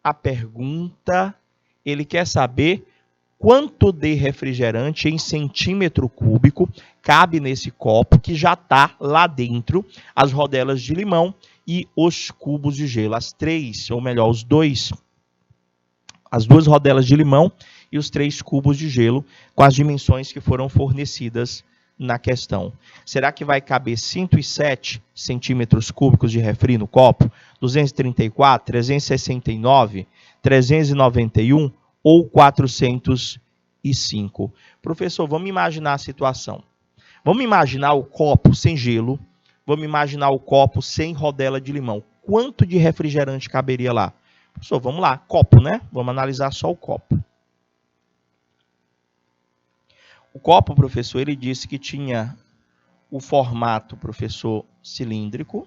A pergunta, ele quer saber quanto de refrigerante em centímetro cúbico cabe nesse copo que já está lá dentro, as rodelas de limão e os cubos de gelo. As 3, ou melhor, as 2 rodelas de limão e os 3 cubos de gelo com as dimensões que foram fornecidas na questão. Será que vai caber 107 centímetros cúbicos de refri no copo? 234, 369, 391 ou 405? Professor, vamos imaginar a situação. Vamos imaginar o copo sem gelo, vamos imaginar o copo sem rodela de limão. Quanto de refrigerante caberia lá? Professor, vamos lá, copo, né? Vamos analisar só o copo. O copo, professor, ele disse que tinha o formato, professor, cilíndrico.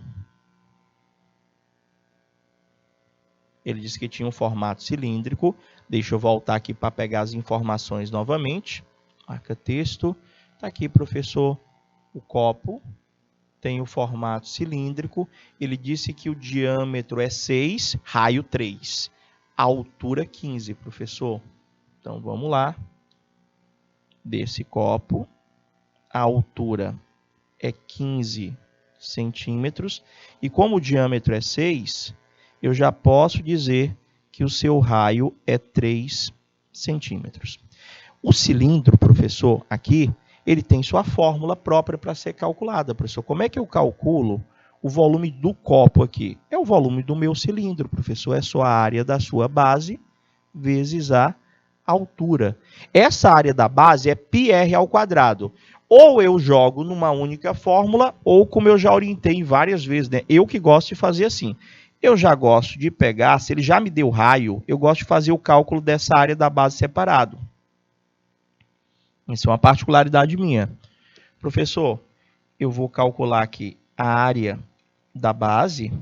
Ele disse que tinha um formato cilíndrico. Deixa eu voltar aqui para pegar as informações novamente. Marca texto. Está aqui, professor, o copo. Tem o formato cilíndrico. Ele disse que o diâmetro é 6, raio 3. A altura 15, professor. Então, vamos lá. Desse copo, a altura é 15 centímetros. E como o diâmetro é 6, eu já posso dizer que o seu raio é 3 centímetros. O cilindro, professor, aqui, ele tem sua fórmula própria para ser calculada, professor. Como é que eu calculo o volume do copo aqui? É o volume do meu cilindro, professor. É só a área da sua base vezes a altura. Essa área da base é πr ao quadrado. Ou eu jogo numa única fórmula, ou como eu já orientei várias vezes, né? Eu que gosto de fazer assim. Eu já gosto de pegar, se ele já me deu raio, eu gosto de fazer o cálculo dessa área da base separado. Isso é uma particularidade minha. Professor, eu vou calcular aqui a área da base,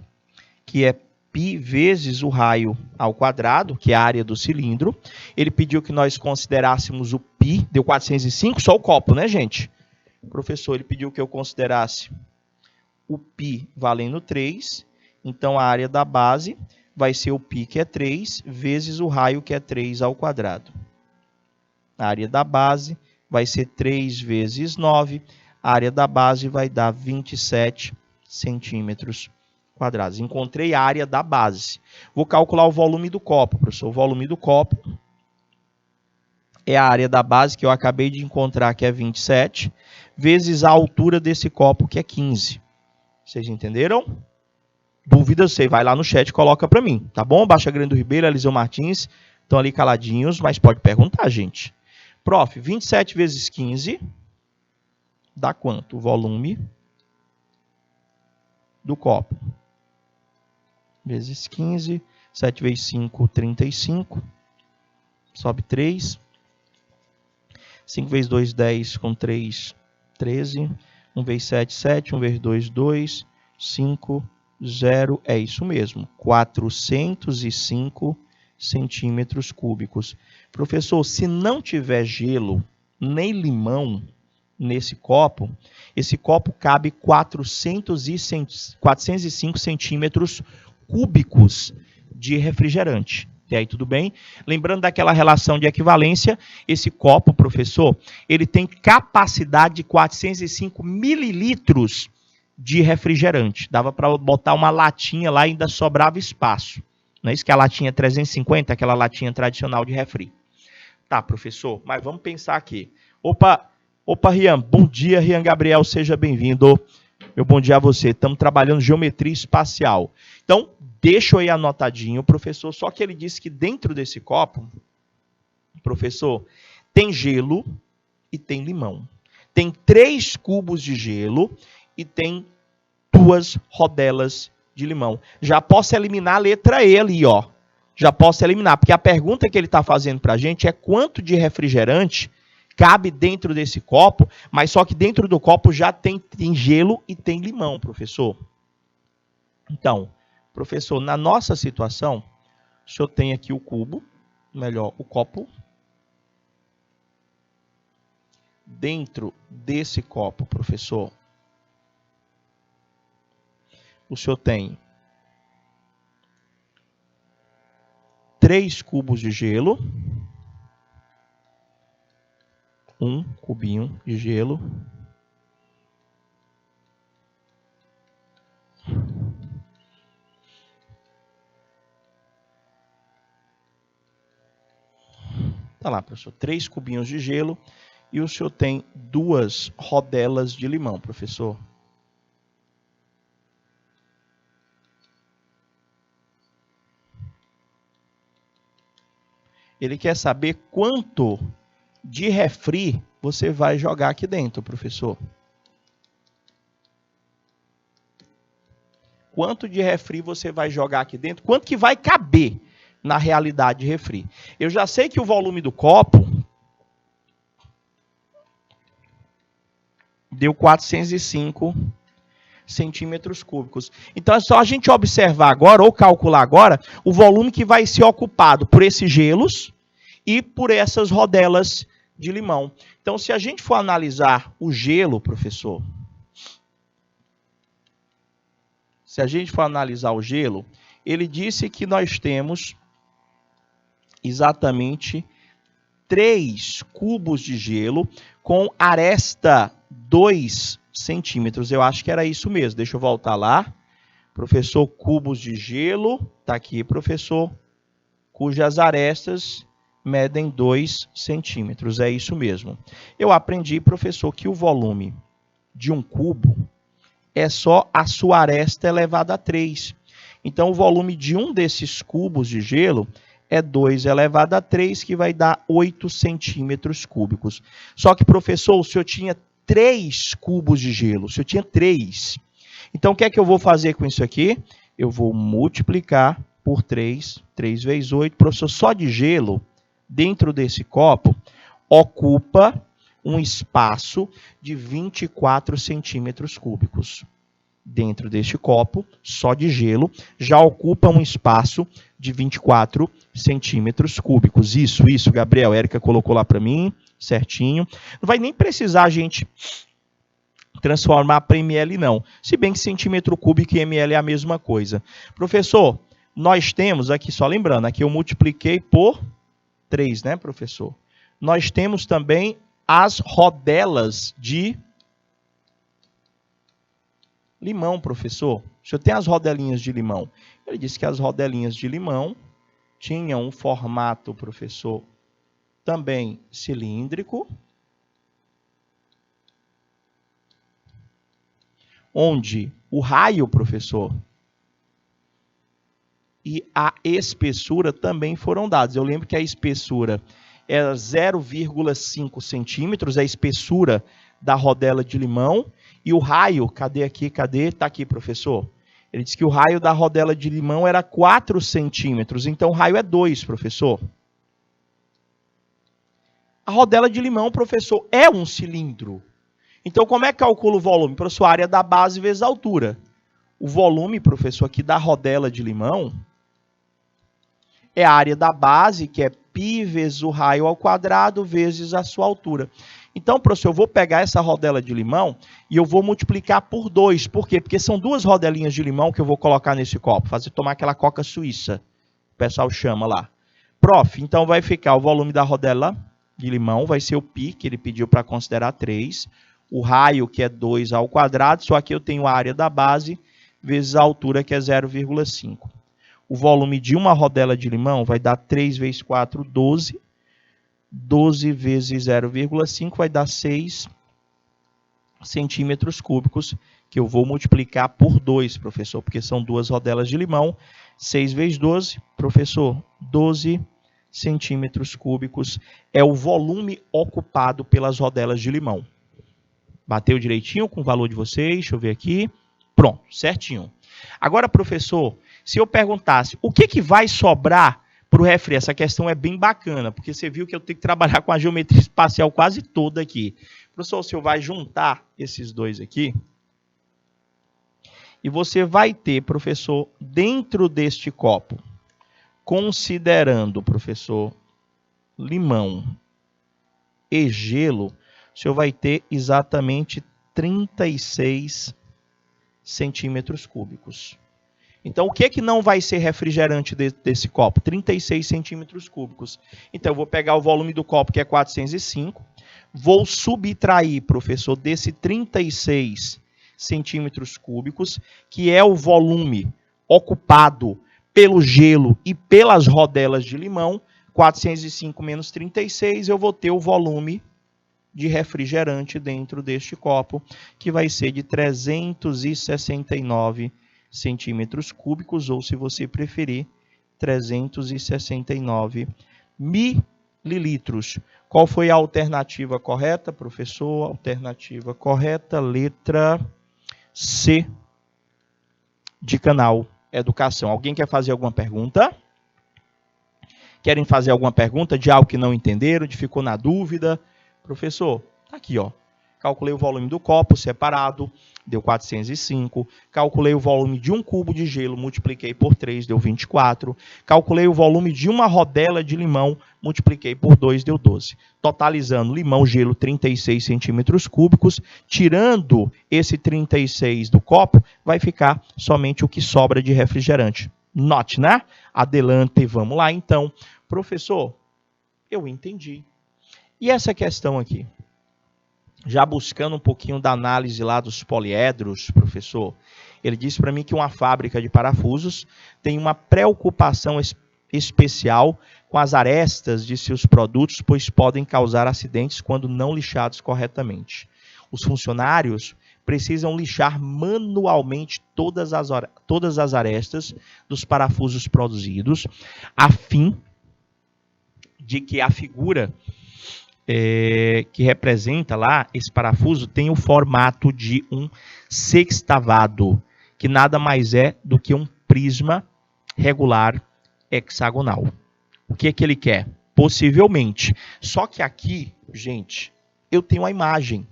que é π vezes o raio ao quadrado, que é a área do cilindro. Ele pediu que nós considerássemos o π, deu 405, só o copo, né, gente? Professor, ele pediu que eu considerasse o π valendo 3, então a área da base vai ser o π, que é 3, vezes o raio, que é 3 ao quadrado. A área da base vai ser 3 vezes 9, a área da base vai dar 27 centímetros quadrados. Encontrei a área da base. Vou calcular o volume do copo, professor. O volume do copo é a área da base que eu acabei de encontrar, que é 27, vezes a altura desse copo, que é 15. Vocês entenderam? Dúvidas, você vai lá no chat e coloca para mim, tá bom? Baixa Grande do Ribeiro, Eliseu Martins, estão ali caladinhos, mas pode perguntar, gente. Prof, 27 vezes 15 dá quanto? O volume do copo. Vezes 15, 7 vezes 5, 35. Sobe 3. 5 vezes 2, 10, com 3, 13. 1 vezes 7, 7. 1 vezes 2, 2. 5, 0. É isso mesmo. 405 centímetros cúbicos. Professor, se não tiver gelo nem limão nesse copo, esse copo cabe 405 centímetros cúbicos de refrigerante. E aí, tudo bem? Lembrando daquela relação de equivalência, esse copo, professor, ele tem capacidade de 405 mililitros de refrigerante. Dava para botar uma latinha lá e ainda sobrava espaço. Não é isso que a latinha 350, aquela latinha tradicional de refri. Tá, professor, mas vamos pensar aqui. Opa, Rian, bom dia, Rian Gabriel, seja bem-vindo. Meu bom dia a você. Estamos trabalhando geometria espacial. Então, deixa eu aí anotadinho, professor, só que ele disse que dentro desse copo, professor, tem gelo e tem limão. Tem 3 cubos de gelo e tem 2 rodelas de limão. Já posso eliminar a letra E ali, ó. Já posso eliminar, porque a pergunta que ele está fazendo para a gente é quanto de refrigerante cabe dentro desse copo, mas só que dentro do copo já tem gelo e tem limão, professor. Então, professor, na nossa situação, o senhor tem aqui o cubo, melhor, o copo. Dentro desse copo, professor, o senhor tem 3 cubos de gelo, 1 cubinho de gelo, tá lá, professor, 3 cubinhos de gelo e o senhor tem 2 rodelas de limão, professor. Ele quer saber quanto de refri você vai jogar aqui dentro, professor. Quanto de refri você vai jogar aqui dentro? Quanto que vai caber? na realidade de refri. Eu já sei que o volume do copo deu 405 centímetros cúbicos. Então é só a gente observar agora, ou calcular agora, o volume que vai ser ocupado por esses gelos e por essas rodelas de limão. Então, se a gente for analisar o gelo, professor, ele disse que nós temos exatamente 3 cubos de gelo com aresta 2 centímetros. Eu acho que era isso mesmo. Deixa eu voltar lá. Professor, cubos de gelo. Está aqui, professor. Cujas arestas medem 2 centímetros. É isso mesmo. Eu aprendi, professor, que o volume de um cubo é só a sua aresta elevada a 3. Então, o volume de um desses cubos de gelo é 2 elevado a 3, que vai dar 8 centímetros cúbicos. Só que, professor, o senhor tinha 3 cubos de gelo. O senhor tinha 3. Então, o que é que eu vou fazer com isso aqui? Eu vou multiplicar por 3. 3 vezes 8. Professor, só de gelo, dentro desse copo, ocupa um espaço de 24 centímetros cúbicos. Dentro deste copo, só de gelo, já ocupa um espaço de 24 centímetros cúbicos. Isso, Gabriel. Érica colocou lá para mim, certinho. Não vai nem precisar a gente transformar para ml, não. Se bem que centímetro cúbico e ml é a mesma coisa. Professor, nós temos aqui, só lembrando, aqui eu multipliquei por 3, né, professor? Nós temos também as rodelas de limão, professor. O senhor tem as rodelinhas de limão. Ele disse que as rodelinhas de limão tinham um formato, professor, também cilíndrico, onde o raio, professor, e a espessura também foram dados. Eu lembro que a espessura era 0,5 centímetros, a espessura da rodela de limão, e o raio, cadê? Está aqui, professor. Ele disse que o raio da rodela de limão era 4 centímetros, então o raio é 2, professor. A rodela de limão, professor, é um cilindro. Então, como é que calcula o volume? Professor, a área da base vezes a altura. O volume, professor, aqui da rodela de limão é a área da base, que é π vezes o raio ao quadrado vezes a sua altura. Então, professor, eu vou pegar essa rodela de limão e eu vou multiplicar por 2. Por quê? Porque são 2 rodelinhas de limão que eu vou colocar nesse copo. Fazer tomar aquela coca suíça. O pessoal chama lá. Prof, então vai ficar o volume da rodela de limão, vai ser o π, que ele pediu para considerar 3. O raio, que é 2 ao quadrado, só que eu tenho a área da base vezes a altura, que é 0,5. O volume de uma rodela de limão vai dar 3 vezes 4, 12. 12 vezes 0,5 vai dar 6 centímetros cúbicos, que eu vou multiplicar por 2, professor, porque são 2 rodelas de limão. 6 vezes 12, professor, 12 centímetros cúbicos é o volume ocupado pelas rodelas de limão. Bateu direitinho com o valor de vocês? Deixa eu ver aqui. Pronto, certinho. Agora, professor, se eu perguntasse o que vai sobrar para o refri, essa questão é bem bacana, porque você viu que eu tenho que trabalhar com a geometria espacial quase toda aqui. Professor, o senhor vai juntar esses dois aqui, e você vai ter, professor, dentro deste copo, considerando, professor, limão e gelo, o senhor vai ter exatamente 36 centímetros cúbicos. Então, o que é que não vai ser refrigerante desse copo? 36 centímetros cúbicos. Então, eu vou pegar o volume do copo, que é 405, vou subtrair, professor, desse 36 centímetros cúbicos, que é o volume ocupado pelo gelo e pelas rodelas de limão. 405 menos 36, eu vou ter o volume de refrigerante dentro deste copo, que vai ser de 369 centímetros cúbicos, ou se você preferir, 369 mililitros. Qual foi a alternativa correta, professor? Alternativa correta, letra C, de canal Educação. Alguém quer fazer alguma pergunta? Querem fazer alguma pergunta de algo que não entenderam, de ficou na dúvida? Professor, tá aqui, ó. Calculei o volume do copo separado, deu 405. Calculei o volume de um cubo de gelo, multipliquei por 3, deu 24. Calculei o volume de uma rodela de limão, multipliquei por 2, deu 12. Totalizando limão, gelo, 36 centímetros cúbicos. Tirando esse 36 do copo, vai ficar somente o que sobra de refrigerante. Note, né? Adelante, vamos lá então. Professor, eu entendi. E essa questão aqui? Já buscando um pouquinho da análise lá dos poliedros, professor, ele disse para mim que uma fábrica de parafusos tem uma preocupação especial com as arestas de seus produtos, pois podem causar acidentes quando não lixados corretamente. Os funcionários precisam lixar manualmente todas as arestas dos parafusos produzidos, a fim de que a figura que representa lá esse parafuso tem o formato de um sextavado, que nada mais é do que um prisma regular hexagonal. O que é que ele quer? Possivelmente. Só que aqui, gente, eu tenho a imagem.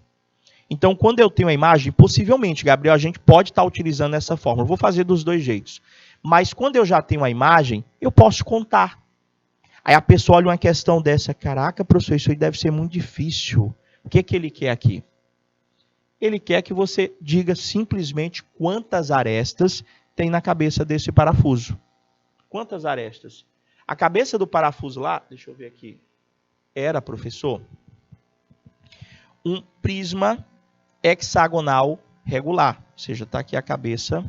Então, quando eu tenho a imagem, possivelmente, Gabriel, a gente pode estar utilizando essa fórmula. Eu vou fazer dos dois jeitos. Mas quando eu já tenho a imagem, eu posso contar. Aí a pessoa olha uma questão dessa, caraca, professor, isso aí deve ser muito difícil. O que é que ele quer aqui? Ele quer que você diga simplesmente quantas arestas tem na cabeça desse parafuso. Quantas arestas? A cabeça do parafuso lá, deixa eu ver aqui, era, professor, um prisma hexagonal regular. Ou seja, está aqui a cabeça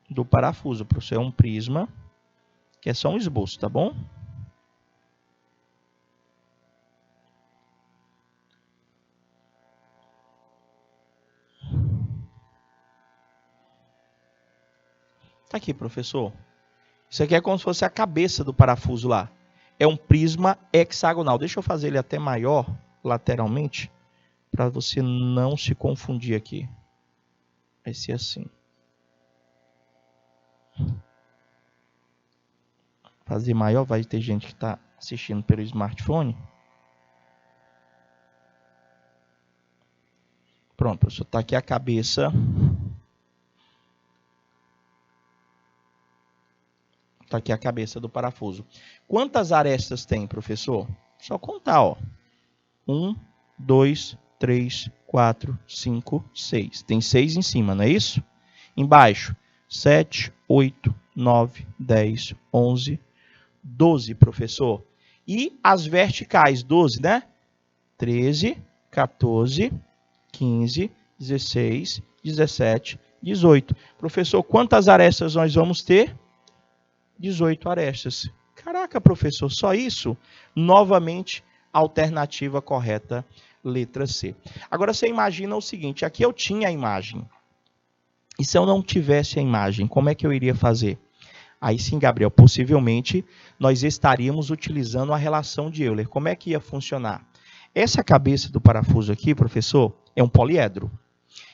do parafuso. Professor, é um prisma, que é só um esboço, tá bom? Tá aqui, professor. Isso aqui é como se fosse a cabeça do parafuso lá. É um prisma hexagonal. Deixa eu fazer ele até maior, lateralmente, para você não se confundir aqui. Vai ser assim. Fazer maior, vai ter gente que está assistindo pelo smartphone. Pronto, professor, está aqui a cabeça. Está aqui a cabeça do parafuso. Quantas arestas tem, professor? Só contar, ó. 1, 2, 3, 4, 5, 6. Tem 6 em cima, não é isso? Embaixo, 7, 8, 9, 10, 11, 12, professor. E as verticais, 12, né? 13, 14, 15, 16, 17, 18. Professor, quantas arestas nós vamos ter? 18 arestas. Caraca, professor, só isso? Novamente, alternativa correta, letra C. Agora, você imagina o seguinte, aqui eu tinha a imagem. E se eu não tivesse a imagem, como é que eu iria fazer? Aí sim, Gabriel, possivelmente nós estaríamos utilizando a relação de Euler. Como é que ia funcionar? Essa cabeça do parafuso aqui, professor, é um poliedro.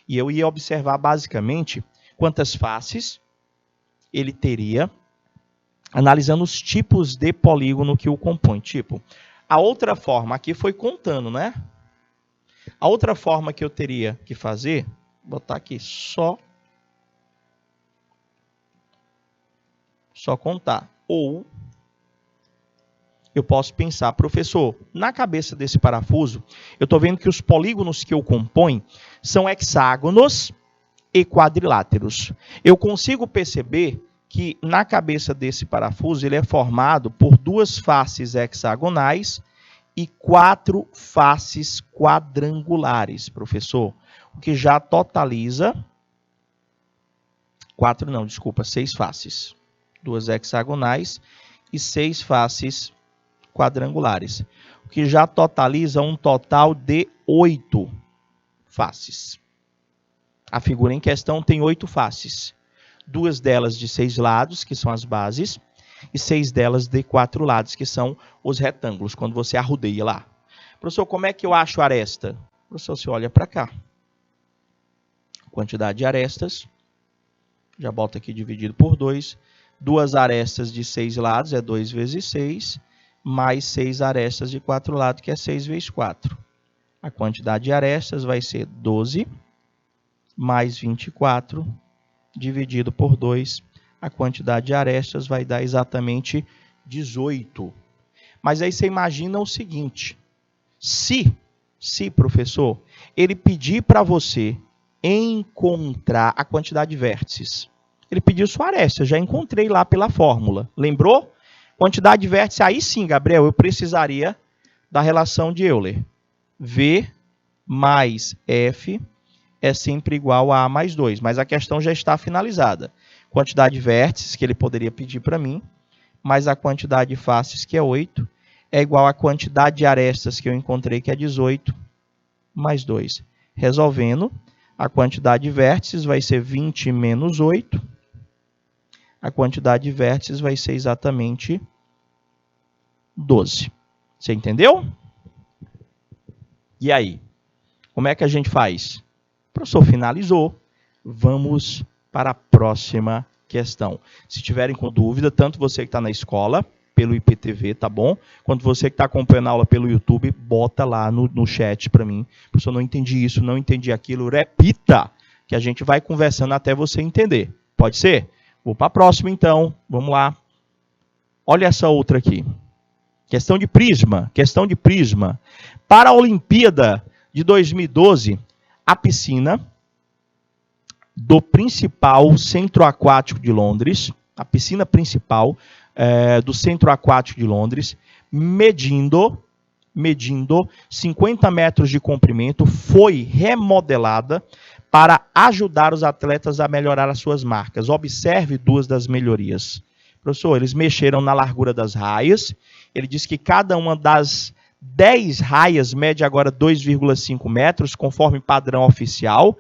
E eu ia observar basicamente quantas faces ele teria, analisando os tipos de polígono que o compõem. Tipo, a outra forma aqui foi contando, né? A outra forma que eu teria que fazer, vou botar aqui só contar. Ou eu posso pensar, professor, na cabeça desse parafuso, eu estou vendo que os polígonos que o compõem são hexágonos e quadriláteros. Eu consigo perceber que na cabeça desse parafuso ele é formado por 2 faces hexagonais e 4 faces quadrangulares, professor. O que já totaliza 6 faces. 2 hexagonais e 6 faces quadrangulares. O que já totaliza um total de 8 faces. A figura em questão tem 8 faces. 2 delas de 6 lados, que são as bases, e 6 delas de 4 lados, que são os retângulos, quando você arrodeia lá. Professor, como é que eu acho a aresta? Professor, você olha para cá. Quantidade de arestas Já boto aqui dividido por 2. 2 arestas de 6 lados é 2 vezes 6, mais 6 arestas de 4 lados, que é 6 vezes 4. A quantidade de arestas vai ser 12 mais 24 dividido por 2. A quantidade de arestas vai dar exatamente 18. Mas aí você imagina o seguinte: se professor, ele pedir para você encontrar a quantidade de vértices, ele pediu sua aresta, eu já encontrei lá pela fórmula. Lembrou? Quantidade de vértices, aí sim, Gabriel, eu precisaria da relação de Euler. V mais F é sempre igual a A mais 2, mas a questão já está finalizada. Quantidade de vértices que ele poderia pedir para mim, mais a quantidade de faces, que é 8, é igual à quantidade de arestas que eu encontrei, que é 18, mais 2. Resolvendo, a quantidade de vértices vai ser 20 menos 8. A quantidade de vértices vai ser exatamente 12. Você entendeu? E aí? Como é que a gente faz? O professor finalizou. Vamos para a próxima questão. Se tiverem com dúvida, tanto você que está na escola, pelo IPTV, tá bom? Quanto você que está acompanhando a aula pelo YouTube, bota lá no chat para mim. Professor, não entendi isso, não entendi aquilo. Repita, que a gente vai conversando até você entender. Pode ser? Vou para a próxima, então. Vamos lá. Olha essa outra aqui. Questão de prisma. Questão de prisma. Para a Olimpíada de 2012, a piscina do principal centro aquático de Londres, a piscina principal do centro aquático de Londres, medindo 50 metros de comprimento, foi remodelada para ajudar os atletas a melhorar as suas marcas. Observe duas das melhorias. Professor, eles mexeram na largura das raias. Ele diz que cada uma das 10 raias mede agora 2,5 metros, conforme padrão oficial.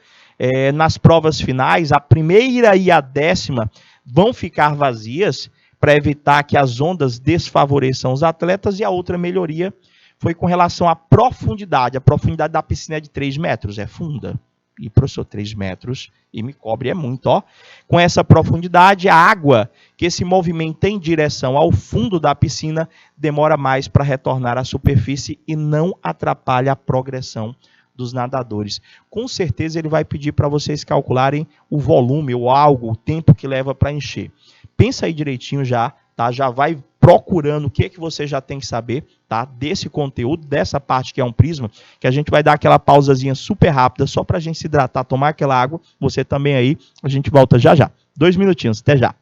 Nas provas finais, a primeira e a 10ª vão ficar vazias para evitar que as ondas desfavoreçam os atletas. E a outra melhoria foi com relação à profundidade. A profundidade da piscina é de 3 metros, é funda. E, professor, 3 metros e me cobre é muito, ó. Com essa profundidade, a água que se movimenta em direção ao fundo da piscina demora mais para retornar à superfície e não atrapalha a progressão dos nadadores. Com certeza ele vai pedir para vocês calcularem o volume ou algo, o tempo que leva para encher. Pensa aí direitinho já, tá? Já vai procurando o que você já tem que saber, tá? Desse conteúdo, dessa parte que é um prisma, que a gente vai dar aquela pausazinha super rápida, só para a gente se hidratar, tomar aquela água. Você também aí, a gente volta já já. 2 minutinhos, até já.